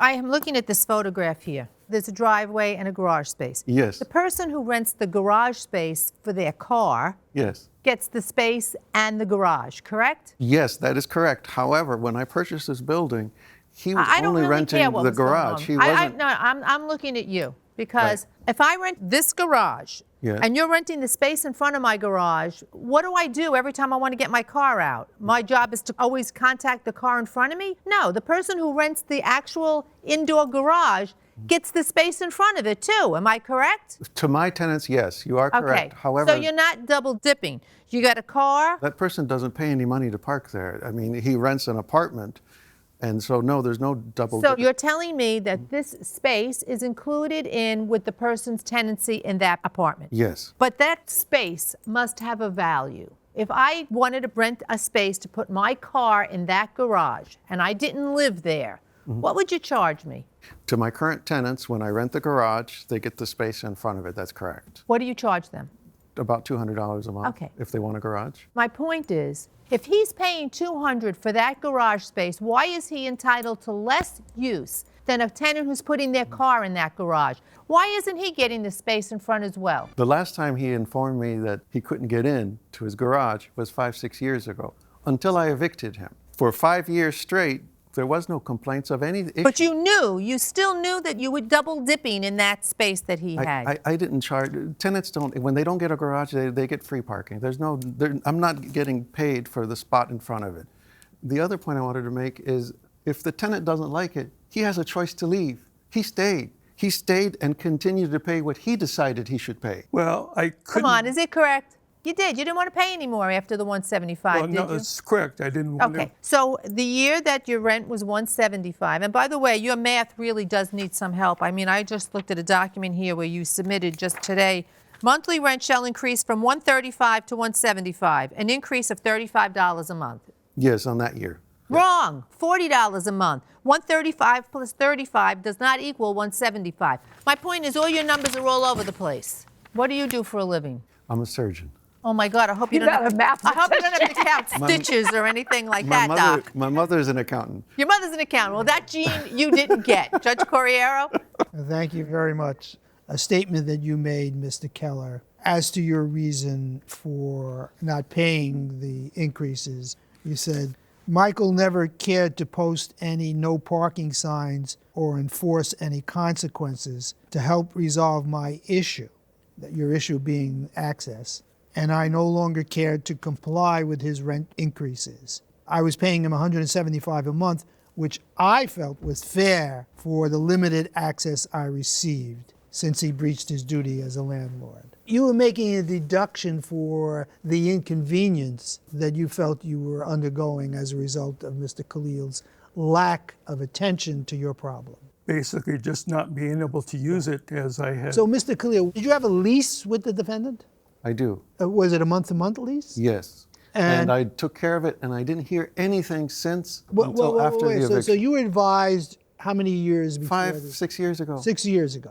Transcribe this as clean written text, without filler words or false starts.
I am looking at this photograph here. There's a driveway and a garage space. Yes. The person who rents the garage space for their car Yes. gets the space and the garage, correct? Yes, that is correct. However, when I purchased this building, he was I don't only really renting care what the was going garage. on. He wasn't. No, I'm looking at you because if I rent this garage Yeah. and you're renting the space in front of my garage, what do I do every time I want to get my car out? My job is to always contact the car in front of me? No, the person who rents the actual indoor garage gets the space in front of it too. Am I correct? To my tenants, yes, you are correct. Okay. However, So you're not double dipping. You got a car. that person doesn't pay any money to park there. I mean, he rents an apartment, and so no, there's no double. So you're telling me that this space is included in with the person's tenancy in that apartment? Yes. But that space must have a value. If I wanted to rent a space to put my car in that garage and I didn't live there, what would you charge me? To my current tenants, when I rent the garage, they get the space in front of it. That's correct. What do you charge them? About $200 a month. Okay. If they want a garage. My point is, if he's paying $200 for that garage space, why is he entitled to less use than a tenant who's putting their car in that garage? Why isn't he getting the space in front as well? The last time he informed me that he couldn't get in to his garage was 5-6 years ago, until I evicted him. For 5 years straight, there was no complaints of any issue. But you still knew that you were double dipping in that space that he had. I didn't charge. Tenants don't, when they don't get a garage, they get free parking. I'm not getting paid for the spot in front of it. The other point I wanted to make is if the tenant doesn't like it, he has a choice to leave. He stayed. He stayed and continued to pay what he decided he should pay. Well, I couldn't. Come on, is it correct? You did. You didn't want to pay anymore after the $175, Well, did no, you? that's correct. I didn't want Okay, to. so the year that your rent was $175, and by the way, your math really does need some help. I mean, I just looked at a document here where you submitted just today. Monthly rent shall increase from $135 to $175, an increase of $35 a month. Yes, on that year. Wrong, $40 a month. 135 plus 35 does not equal 175. My point is all your numbers are all over the place. What do you do for a living? I'm a surgeon. Oh my God, I hope you don't have to count stitches or anything like that, Doc. My mother's an accountant. Your mother's an accountant. Well, that gene you didn't get. Judge Corriero? Thank you very much. A statement that you made, Mr. Keller, as to your reason for not paying the increases. You said, Michael never cared to post any no parking signs or enforce any consequences to help resolve my issue, that your issue being access. And I no longer cared to comply with his rent increases. I was paying him $175 a month, which I felt was fair for the limited access I received since he breached his duty as a landlord. You were making a deduction for the inconvenience that you felt you were undergoing as a result of Mr. Khalil's lack of attention to your problem. Basically, just not being able to use it as I had. So, Mr. Khalil, did you have a lease with the defendant? I do. Was it a month-to-month lease? Yes. And I took care of it, and I didn't hear anything since until after the eviction. So you were advised how many years before 5-6 years ago. 6 years ago.